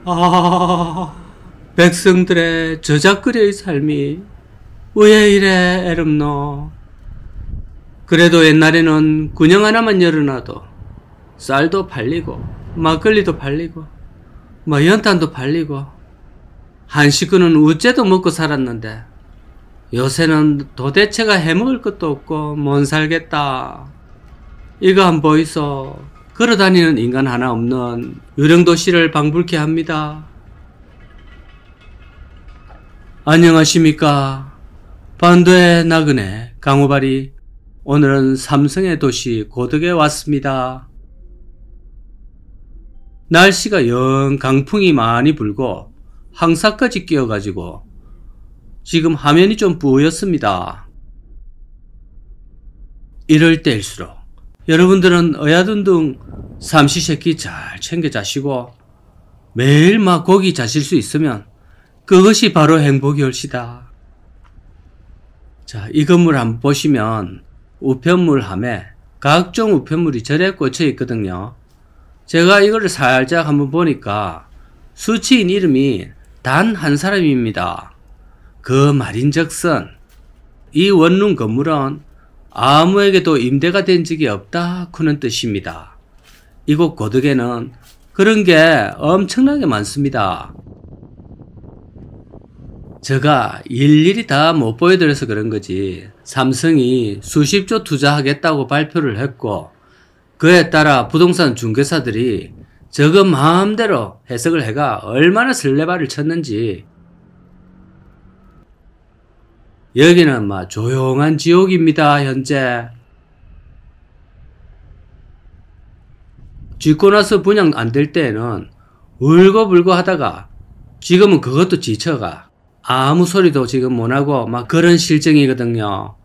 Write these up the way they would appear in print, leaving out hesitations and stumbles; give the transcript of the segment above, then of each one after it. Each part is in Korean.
아, 백성들의 저작거리의 삶이 왜 이래 애롭노. 그래도 옛날에는 군영 하나만 열어놔도 쌀도 팔리고 막걸리도 팔리고 연탄도 팔리고 한 식구는 우째도 먹고 살았는데 요새는 도대체가 해먹을 것도 없고 못 살겠다. 이거 안 보이소? 걸어다니는 인간 하나 없는 유령도시를 방불케 합니다. 안녕하십니까. 반도의 나그네 강호발이 오늘은 삼성의 도시 고덕에 왔습니다. 날씨가 영 강풍이 많이 불고 황사까지 끼어가지고 지금 화면이 좀 뿌였습니다. 이럴 때일수록 여러분들은 어야둔둥 삼시세끼 잘 챙겨 자시고 매일 막 고기 자실 수 있으면 그것이 바로 행복이 올시다. 자, 이 건물 한번 보시면 우편물함에 각종 우편물이 절에 꽂혀 있거든요. 제가 이거를 살짝 한번 보니까 수취인 이름이 단 한 사람입니다. 그 말인즉슨 이 원룸 건물은 아무에게도 임대가 된 적이 없다쿠는 뜻입니다. 이곳 고덕에는 그런 게 엄청나게 많습니다. 제가 일일이 다 못 보여드려서 그런 거지 삼성이 수십조 투자하겠다고 발표를 했고 그에 따라 부동산 중개사들이 저거 마음대로 해석을 해가 얼마나 설레발을 쳤는지. 여기는 막 조용한 지옥입니다. 현재 짓고 나서 분양 안 될 때에는 울고불고 하다가 지금은 그것도 지쳐가 아무 소리도 지금 못하고 막 그런 실정이거든요.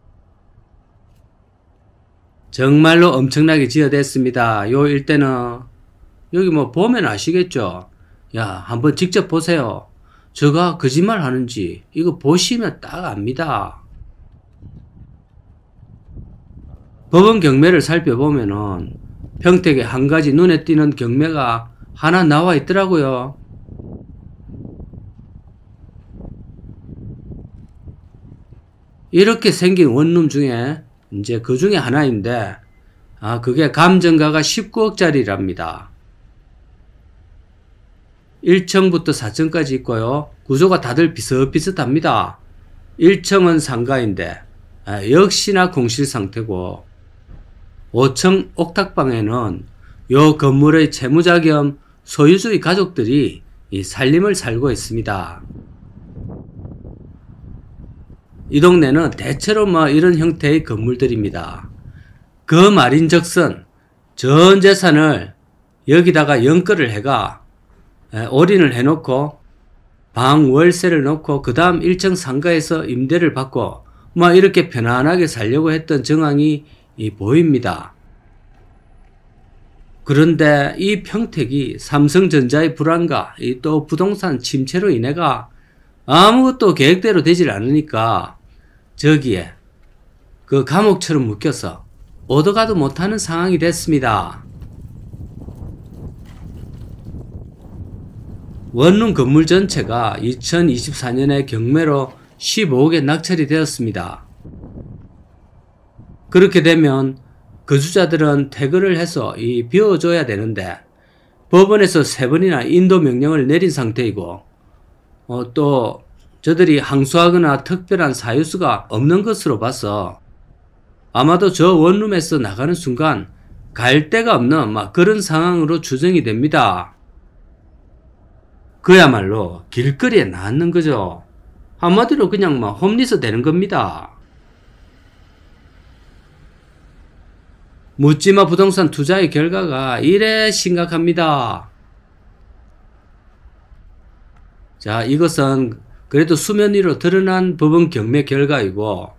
정말로 엄청나게 지어댔습니다. 요 일대는 여기 뭐 보면 아시겠죠? 야, 한번 직접 보세요. 저가 거짓말 하는지 이거 보시면 딱 압니다. 법원 경매를 살펴보면은 평택에 한 가지 눈에 띄는 경매가 하나 나와 있더라고요. 이렇게 생긴 원룸 중에 이제 그 중에 하나인데 그게 감정가가 19억짜리랍니다. 1층부터 4층까지 있고요. 구조가 다들 비슷비슷합니다. 1층은 상가인데 역시나 공실 상태고 5층 옥탑방에는 요 건물의 채무자 겸 소유주의 가족들이 이 살림을 살고 있습니다. 이 동네는 대체로 이런 형태의 건물들입니다. 그 말인즉슨 전 재산을 여기다가 연끌을 해가 올인을 해놓고 방 월세를 놓고 그 다음 1층 상가에서 임대를 받고 이렇게 편안하게 살려고 했던 정황이 보입니다. 그런데 이 평택이 삼성전자의 불안과 또 부동산 침체로 인해가 아무것도 계획대로 되질 않으니까 저기에 그 감옥처럼 묶여서 오도가도 못하는 상황이 됐습니다. 원룸 건물 전체가 2024년에 경매로 15억에 낙찰이 되었습니다. 그렇게 되면 거주자들은 퇴거를 해서 비워줘야 되는데 법원에서 3번이나 인도 명령을 내린 상태이고 또 저들이 항소하거나 특별한 사유수가 없는 것으로 봐서 아마도 저 원룸에서 나가는 순간 갈 데가 없는 그런 상황으로 추정이 됩니다. 그야말로 길거리에 나앉는 거죠. 한마디로 그냥 홈리스 되는 겁니다. 묻지마 부동산 투자의 결과가 이래 심각합니다. 자, 이것은 그래도 수면 위로 드러난 법원 경매 결과이고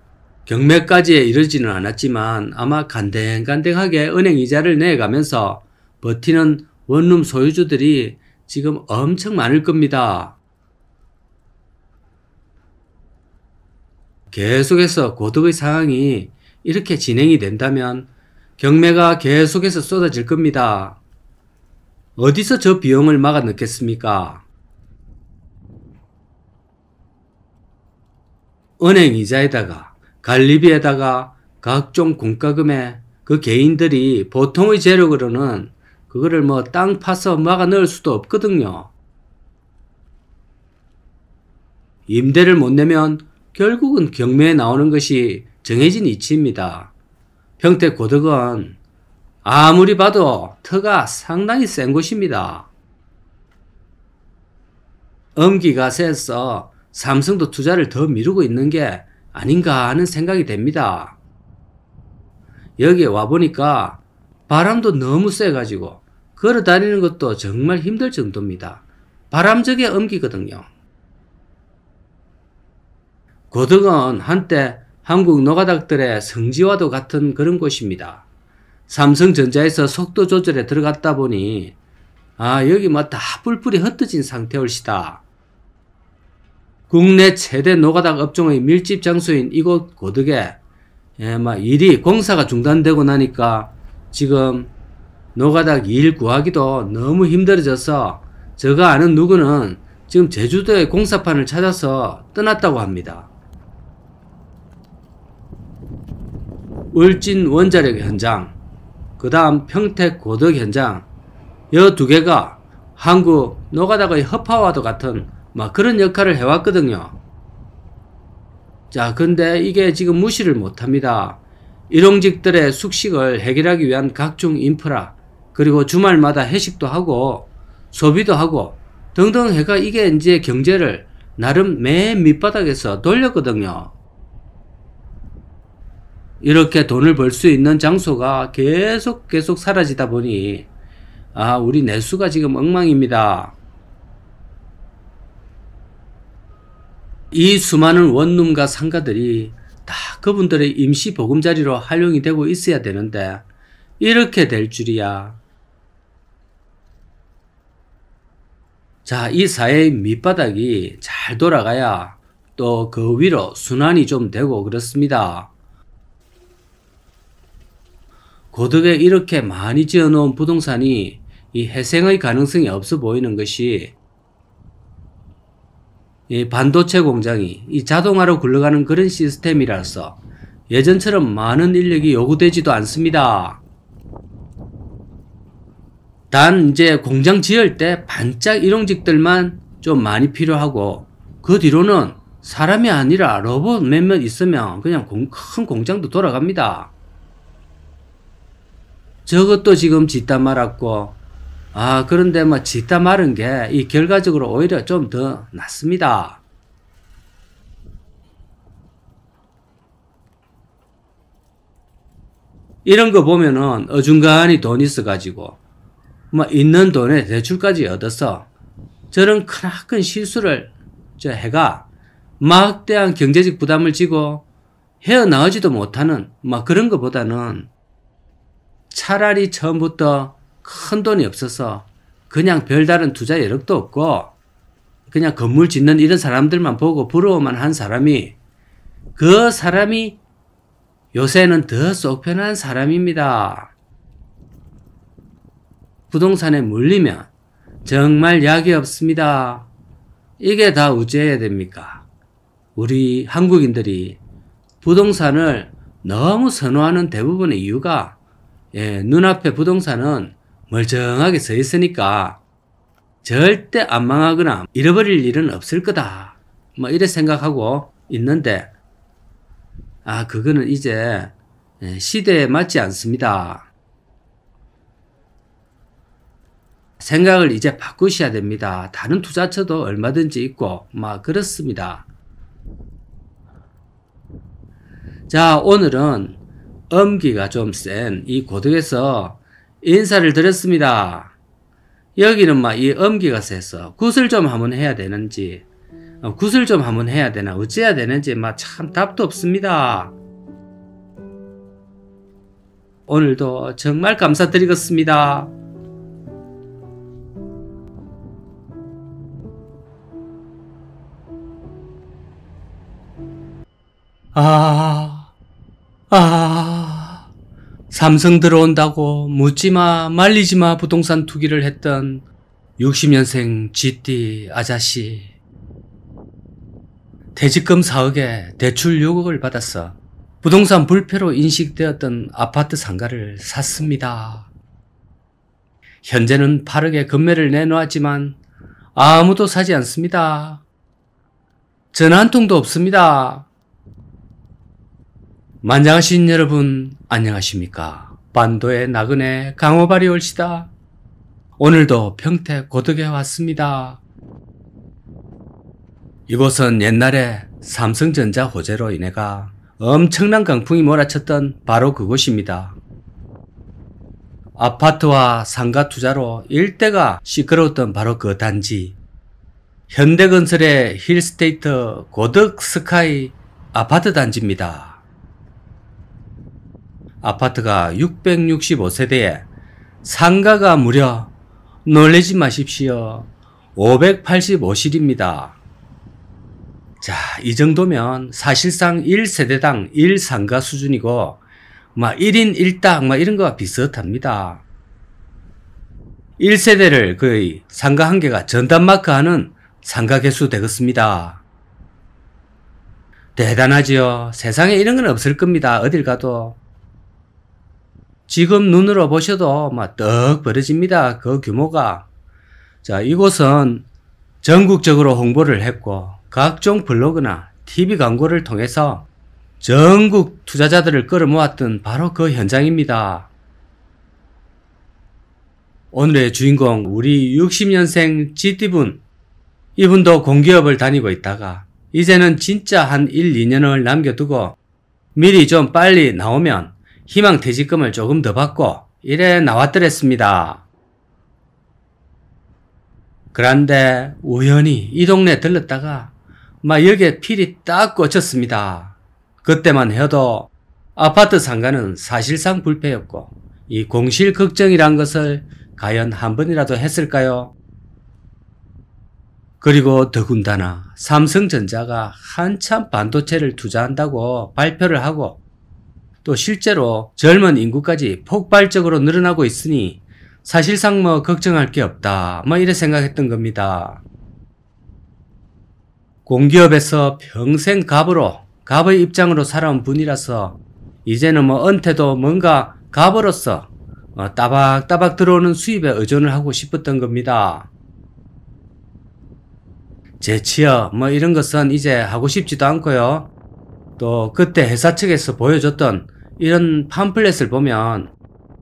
경매까지 이르지는 않았지만 아마 간댕간댕하게 은행 이자를 내가면서 버티는 원룸 소유주들이 지금 엄청 많을 겁니다. 계속해서 고독의 상황이 이렇게 진행이 된다면 경매가 계속해서 쏟아질 겁니다. 어디서 저 비용을 막아 넣겠습니까? 은행 이자에다가 관리비에다가 각종 공과금에 그 개인들이 보통의 재력으로는 그거를 뭐 땅 파서 막아 넣을 수도 없거든요. 임대를 못 내면 결국은 경매에 나오는 것이 정해진 이치입니다. 평택 고덕은 아무리 봐도 터가 상당히 센 곳입니다. 엄기가 세서 삼성도 투자를 더 미루고 있는 게 아닌가 하는 생각이 됩니다. 여기에 와보니까 바람도 너무 세가지고 걸어 다니는 것도 정말 힘들 정도입니다. 바람적의 엄기거든요. 고덕은 한때 한국 노가닥들의 성지와도 같은 그런 곳입니다. 삼성전자에서 속도 조절에 들어갔다 보니 여기 뭐 다 뿔뿔이 흩어진 상태올시다. 국내 최대 노가닥 업종의 밀집 장소인 이곳 고덕에 일이 공사가 중단되고 나니까 지금 노가닥 일 구하기도 너무 힘들어져서 제가 아는 누구는 지금 제주도에 공사판을 찾아서 떠났다고 합니다. 울진 원자력 현장, 그 다음 평택 고덕 현장, 이 두 개가 한국 노가닥의 허파와도 같은 그런 역할을 해왔거든요. 자, 근데 이게 지금 무시를 못합니다. 일용직들의 숙식을 해결하기 위한 각종 인프라, 그리고 주말마다 회식도 하고 소비도 하고 등등 해가 이게 이제 경제를 나름 맨 밑바닥에서 돌렸거든요. 이렇게 돈을 벌 수 있는 장소가 계속 사라지다 보니 우리 내수가 지금 엉망입니다. 이 수많은 원룸과 상가들이 다 그분들의 임시 보금자리로 활용이 되고 있어야 되는데 이렇게 될 줄이야. 자, 이 사회의 밑바닥이 잘 돌아가야 또 그 위로 순환이 좀 되고 그렇습니다. 고덕에 이렇게 많이 지어놓은 부동산이 이 회생의 가능성이 없어 보이는 것이 이 반도체 공장이 이 자동화로 굴러가는 그런 시스템이라서 예전처럼 많은 인력이 요구되지도 않습니다. 단 이제 공장 지을 때 반짝 일용직들만 좀 많이 필요하고 그 뒤로는 사람이 아니라 로봇 몇몇 있으면 그냥 큰 공장도 돌아갑니다. 저것도 지금 짓다 말았고 그런데 짓다 마른 게 이 결과적으로 오히려 좀 더 낫습니다. 이런 거 보면은 어중간히 돈 있어가지고 있는 돈에 대출까지 얻어서 저런 크나큰 실수를 해가 막대한 경제적 부담을 지고 헤어나오지도 못하는 그런 것보다는 차라리 처음부터 큰 돈이 없어서 그냥 별다른 투자 여력도 없고 그냥 건물 짓는 이런 사람들만 보고 부러워만 한 사람이 그 사람이 요새는 더 속 편한 사람입니다. 부동산에 물리면 정말 약이 없습니다. 이게 다 어째야 됩니까? 우리 한국인들이 부동산을 너무 선호하는 대부분의 이유가 눈앞에 부동산은 멀쩡하게 서 있으니까 절대 안 망하거나 잃어버릴 일은 없을 거다. 이래 생각하고 있는데 그거는 이제 시대에 맞지 않습니다. 생각을 이제 바꾸셔야 됩니다. 다른 투자처도 얼마든지 있고 그렇습니다. 자, 오늘은 엄기가 좀 센 이 고덕에서 인사를 드렸습니다. 여기는 이 엄기가 세서 굿을 좀 한번 해야 되는지 굿을 좀 한번 해야 되나 어째야 되는지 참 답도 없습니다. 오늘도 정말 감사드리겠습니다. 삼성 들어온다고 묻지마 말리지마 부동산 투기를 했던 60년생 GT 아저씨. 퇴직금 4억에 대출 6억을 받아서 부동산 불패로 인식되었던 아파트 상가를 샀습니다. 현재는 8억에 금매를 내놓았지만 아무도 사지 않습니다. 전화 한 통도 없습니다. 만장하신 여러분 안녕하십니까? 반도의 나그네 강호발이 올시다. 오늘도 평택 고덕에 왔습니다. 이곳은 옛날에 삼성전자 호재로 인해가 엄청난 강풍이 몰아쳤던 바로 그곳입니다. 아파트와 상가 투자로 일대가 시끄러웠던 바로 그 단지, 현대건설의 힐스테이트 고덕스카이 아파트 단지입니다. 아파트가 665세대에 상가가 무려, 놀라지 마십시오, 585실입니다. 자, 이 정도면 사실상 1세대당 1상가 수준이고 1인 1당 이런 거와 비슷합니다. 1세대를 거의 상가 한 개가 전담마크 하는 상가 개수 되겠습니다. 대단하지요. 세상에 이런 건 없을 겁니다. 어딜 가도. 지금 눈으로 보셔도 떡 벌어집니다. 그 규모가. 자, 이곳은 전국적으로 홍보를 했고 각종 블로그나 TV 광고를 통해서 전국 투자자들을 끌어모았던 바로 그 현장입니다. 오늘의 주인공 우리 60년생 GT분, 이분도 공기업을 다니고 있다가 이제는 진짜 한 1, 2년을 남겨두고 미리 좀 빨리 나오면 희망퇴직금을 조금 더 받고 이래 나왔더랬습니다. 그런데 우연히 이 동네 들렀다가 여기에 필이 딱 꽂혔습니다. 그때만 해도 아파트 상가는 사실상 불패였고 이 공실 걱정이란 것을 과연 한 번이라도 했을까요? 그리고 더군다나 삼성전자가 한참 반도체를 투자한다고 발표를 하고 또 실제로 젊은 인구까지 폭발적으로 늘어나고 있으니 사실상 걱정할 게 없다 이래 생각했던 겁니다. 공기업에서 평생 갑의 입장으로 살아온 분이라서 이제는 은퇴도 뭔가 갑으로서 따박따박 들어오는 수입에 의존을 하고 싶었던 겁니다. 제 취업 이런 것은 이제 하고 싶지도 않고요. 또 그때 회사 측에서 보여줬던 이런 팜플렛을 보면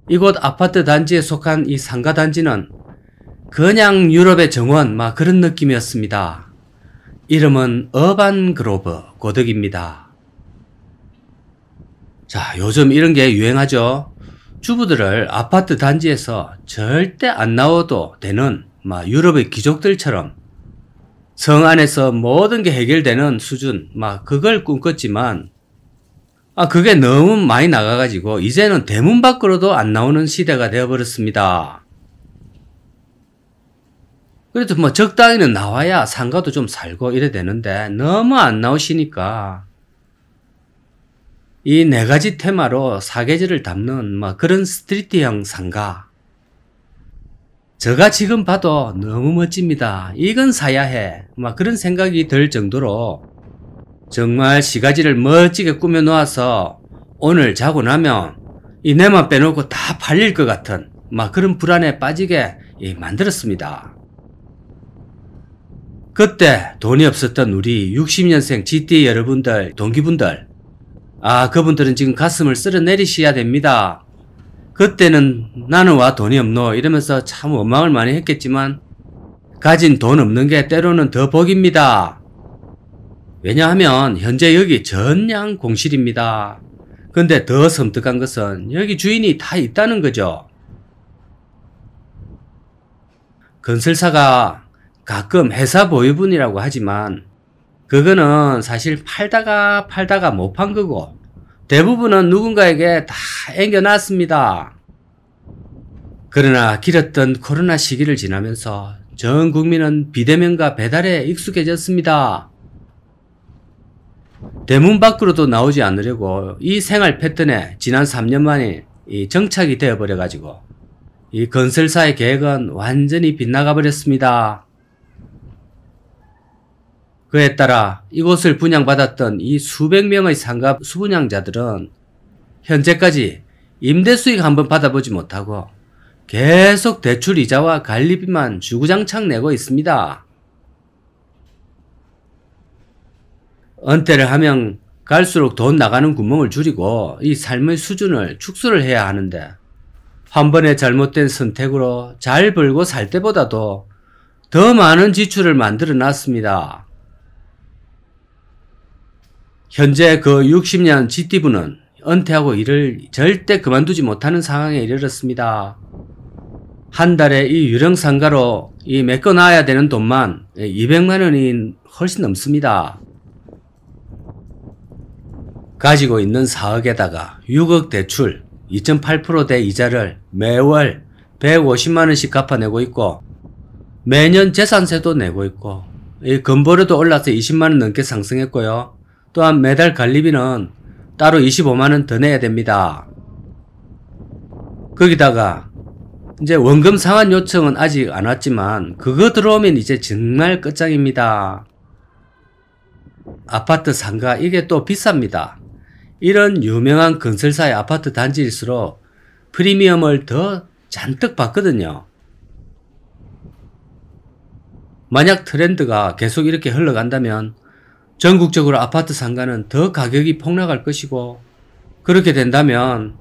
이곳 아파트 단지에 속한 이 상가 단지는 그냥 유럽의 정원 그런 느낌이었습니다. 이름은 어반그로브 고덕입니다. 자, 요즘 이런 게 유행하죠. 주부들을 아파트 단지에서 절대 안 나와도 되는 유럽의 귀족들처럼 성 안에서 모든 게 해결되는 수준 그걸 꿈꿨지만 그게 너무 많이 나가가지고 이제는 대문 밖으로도 안 나오는 시대가 되어버렸습니다. 그래도 적당히는 나와야 상가도 좀 살고 이래 되는데 너무 안 나오시니까 이 4가지 테마로 사계절을 담는 그런 스트리트형 상가, 제가 지금 봐도 너무 멋집니다. 이건 사야 해 그런 생각이 들 정도로 정말 시가지를 멋지게 꾸며 놓아서 오늘 자고 나면 이 내만 빼놓고 다 팔릴 것 같은 그런 불안에 빠지게 만들었습니다. 그때 돈이 없었던 우리 60년생 GT 여러분들, 동기분들, 그분들은 지금 가슴을 쓸어내리셔야 됩니다. 그때는 나는 와 돈이 없노 이러면서 참 원망을 많이 했겠지만 가진 돈 없는 게 때로는 더 복입니다. 왜냐하면 현재 여기 전량 공실입니다. 근데 더 섬뜩한 것은 여기 주인이 다 있다는 거죠. 건설사가 가끔 회사 보유분이라고 하지만 그거는 사실 팔다가 못 판 거고 대부분은 누군가에게 다 앵겨놨습니다. 그러나 길었던 코로나 시기를 지나면서 전 국민은 비대면과 배달에 익숙해졌습니다. 대문 밖으로도 나오지 않으려고 이 생활 패턴에 지난 3년 만에 정착이 되어버려가지고 이 건설사의 계획은 완전히 빗나가 버렸습니다. 그에 따라 이곳을 분양받았던 이 수백 명의 상가 수분양자들은 현재까지 임대 수익 한번 받아보지 못하고 계속 대출 이자와 관리비만 주구장창 내고 있습니다. 은퇴를 하면 갈수록 돈 나가는 구멍을 줄이고 이 삶의 수준을 축소를 해야 하는데 한 번의 잘못된 선택으로 잘 벌고 살 때보다도 더 많은 지출을 만들어 놨습니다. 현재 그 60년 GT부는 은퇴하고 일을 절대 그만두지 못하는 상황에 이르렀습니다. 한 달에 이 유령 상가로 이 메꿔놔야 되는 돈만 200만 원이 훨씬 넘습니다. 가지고 있는 4억에다가 6억 대출 2.8%대 이자를 매월 150만 원씩 갚아내고 있고 매년 재산세도 내고 있고 이 건보료도 올라서 20만 원 넘게 상승했고요. 또한 매달 관리비는 따로 25만 원 더 내야 됩니다. 거기다가 이제 원금 상환 요청은 아직 안 왔지만 그거 들어오면 이제 정말 끝장입니다. 아파트 상가 이게 또 비쌉니다. 이런 유명한 건설사의 아파트 단지일수록 프리미엄을 더 잔뜩 받거든요. 만약 트렌드가 계속 이렇게 흘러간다면 전국적으로 아파트 상가는 더 가격이 폭락할 것이고 그렇게 된다면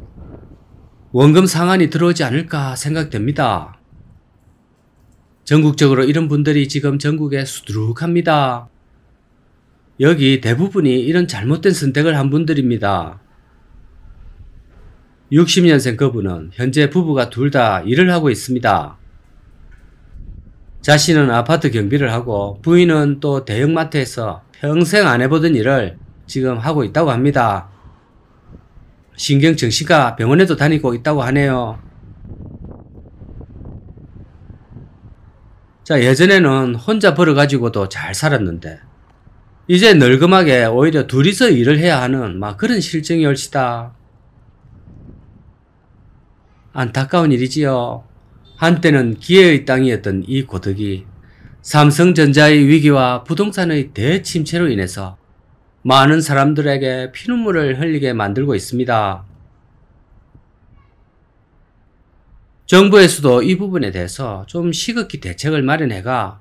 원금 상환이 들어오지 않을까 생각됩니다. 전국적으로 이런 분들이 지금 전국에 수두룩합니다. 여기 대부분이 이런 잘못된 선택을 한 분들입니다. 60년생 그분은 현재 부부가 둘 다 일을 하고 있습니다. 자신은 아파트 경비를 하고 부인은 또 대형마트에서 평생 안 해보던 일을 지금 하고 있다고 합니다. 신경정신과 병원에도 다니고 있다고 하네요. 자, 예전에는 혼자 벌어가지고도 잘 살았는데 이제 늙음하게 오히려 둘이서 일을 해야 하는 그런 실정이 올시다. 안타까운 일이지요. 한때는 기회의 땅이었던 이 고덕이 삼성전자의 위기와 부동산의 대침체로 인해서 많은 사람들에게 피눈물을 흘리게 만들고 있습니다. 정부에서도 이 부분에 대해서 좀 시급히 대책을 마련해가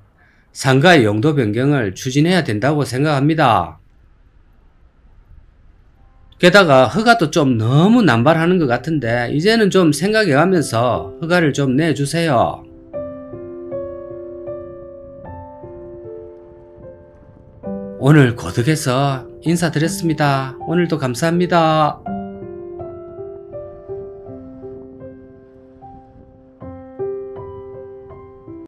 상가의 용도 변경을 추진해야 된다고 생각합니다. 게다가 허가도 좀 너무 남발하는 것 같은데 이제는 좀 생각해가면서 허가를 좀 내주세요. 오늘 고덕에서 인사드렸습니다. 오늘도 감사합니다.